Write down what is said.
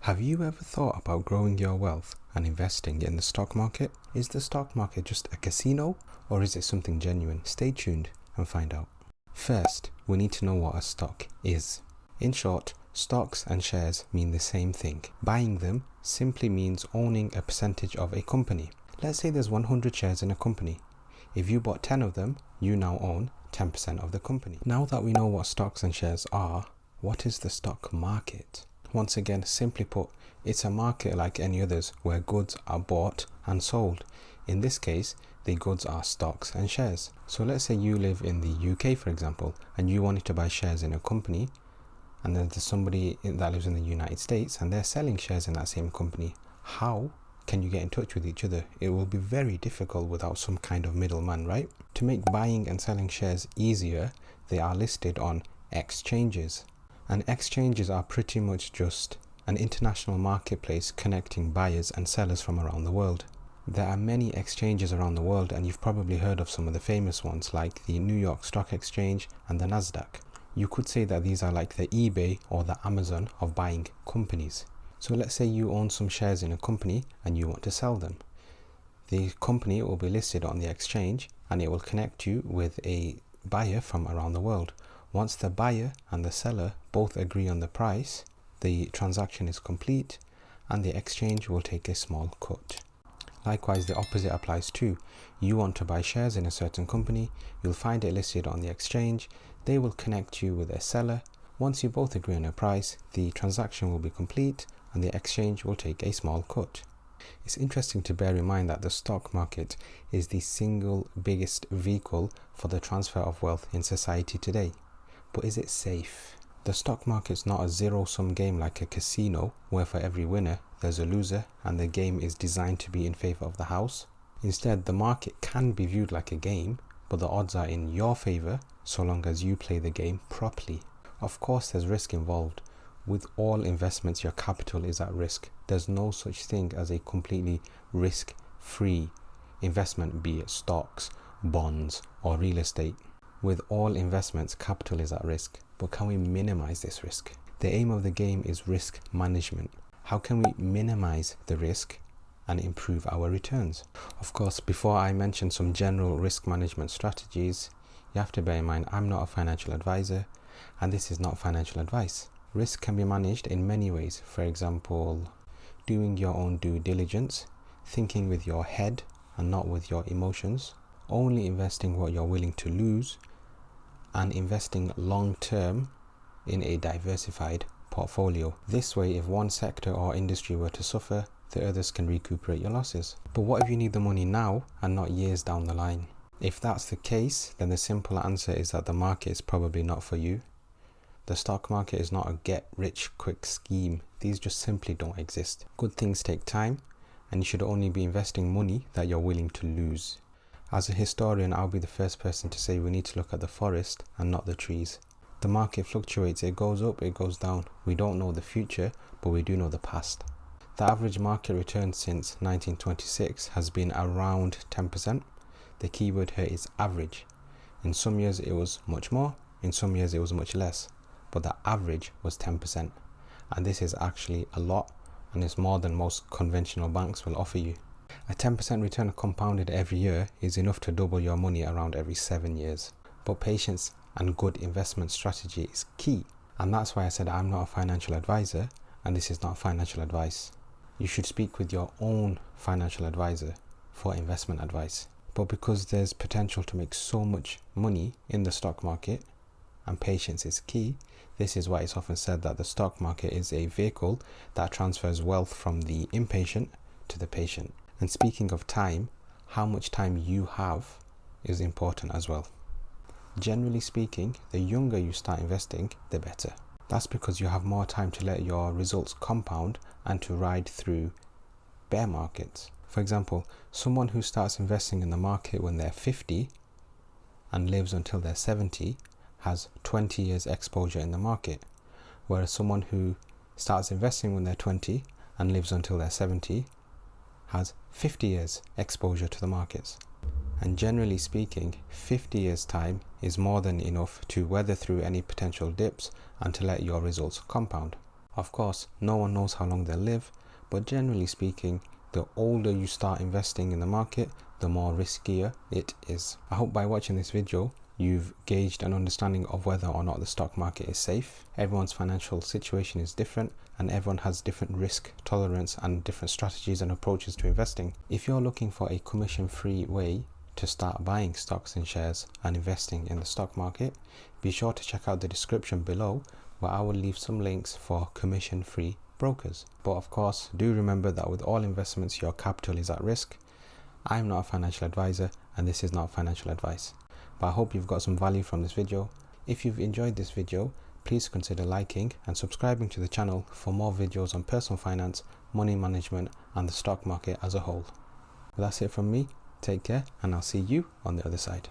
Have you ever thought about growing your wealth and investing in the stock market? Is the stock market just a casino, or is it something genuine? Stay tuned and find out. First, we need to know what a stock is. In short, stocks and shares mean the same thing. Buying them simply means owning a percentage of a company. Let's say there's 100 shares in a company. If you bought 10 of them, you now own 10% of the company. Now that we know what stocks and shares are, what is the stock market? Once again, simply put, it's a market like any others where goods are bought and sold. In this case, the goods are stocks and shares. So let's say you live in the UK, for example, and you wanted to buy shares in a company, and then there's somebody that lives in the United States and they're selling shares in that same company. How can you get in touch with each other? It will be very difficult without some kind of middleman, right? To make buying and selling shares easier, they are listed on exchanges. And exchanges are pretty much just an international marketplace connecting buyers and sellers from around the world. There are many exchanges around the world, and you've probably heard of some of the famous ones like the New York Stock Exchange and the Nasdaq. You could say that these are like the eBay or the Amazon of buying companies. So let's say you own some shares in a company and you want to sell them. The company will be listed on the exchange and it will connect you with a buyer from around the world. Once the buyer and the seller both agree on the price, the transaction is complete and the exchange will take a small cut. Likewise, the opposite applies too. You want to buy shares in a certain company, you'll find it listed on the exchange, they will connect you with a seller. Once you both agree on a price, the transaction will be complete and the exchange will take a small cut. It's interesting to bear in mind that the stock market is the single biggest vehicle for the transfer of wealth in society today. But is it safe? The stock market's not a zero-sum game like a casino where for every winner there's a loser and the game is designed to be in favor of the house. Instead, the market can be viewed like a game, but the odds are in your favor so long as you play the game properly. Of course, there's risk involved. With all investments, your capital is at risk. There's no such thing as a completely risk-free investment, be it stocks, bonds, or real estate. With all investments, capital is at risk, but can we minimize this risk? The aim of the game is risk management. How can we minimize the risk and improve our returns? Of course, before I mention some general risk management strategies, you have to bear in mind I'm not a financial advisor and this is not financial advice. Risk can be managed in many ways. For example, doing your own due diligence, thinking with your head and not with your emotions, only investing what you're willing to lose, and investing long term in a diversified portfolio. This way, if one sector or industry were to suffer, the others can recuperate your losses. But what if you need the money now and not years down the line? If that's the case, then the simple answer is that the market is probably not for you. The stock market is not a get-rich-quick scheme. These just simply don't exist. Good things take time, and you should only be investing money that you're willing to lose. As a historian, I'll be the first person to say we need to look at the forest and not the trees. The market fluctuates, it goes up, it goes down. We don't know the future, but we do know the past. The average market return since 1926 has been around 10%. The keyword here is average. In some years it was much more, in some years it was much less, but the average was 10%. And this is actually a lot, and it's more than most conventional banks will offer you. A 10% return compounded every year is enough to double your money around every 7 years. But patience and good investment strategy is key. And that's why I said I'm not a financial advisor and this is not financial advice. You should speak with your own financial advisor for investment advice. But because there's potential to make so much money in the stock market and patience is key, this is why it's often said that the stock market is a vehicle that transfers wealth from the impatient to the patient. And speaking of time, how much time you have is important as well. Generally speaking, the younger you start investing, the better. That's because you have more time to let your results compound and to ride through bear markets. For example, someone who starts investing in the market when they're 50 and lives until they're 70 has 20 years exposure in the market, whereas someone who starts investing when they're 20 and lives until they're 70 has 50 years exposure to the markets. And generally speaking, 50 years time is more than enough to weather through any potential dips and to let your results compound. Of course, no one knows how long they'll live, but generally speaking, the older you start investing in the market, the more riskier it is. I hope by watching this video, you've gauged an understanding of whether or not the stock market is safe. Everyone's financial situation is different, and everyone has different risk tolerance and different strategies and approaches to investing. If you're looking for a commission-free way to start buying stocks and shares and investing in the stock market, be sure to check out the description below, where I will leave some links for commission-free brokers. But of course, do remember that with all investments, your capital is at risk. I'm not a financial advisor, and this is not financial advice. But I hope you've got some value from this video. If you've enjoyed this video, please consider liking and subscribing to the channel for more videos on personal finance, money management, and the stock market as a whole. Well, that's it from me. Take care, and I'll see you on the other side.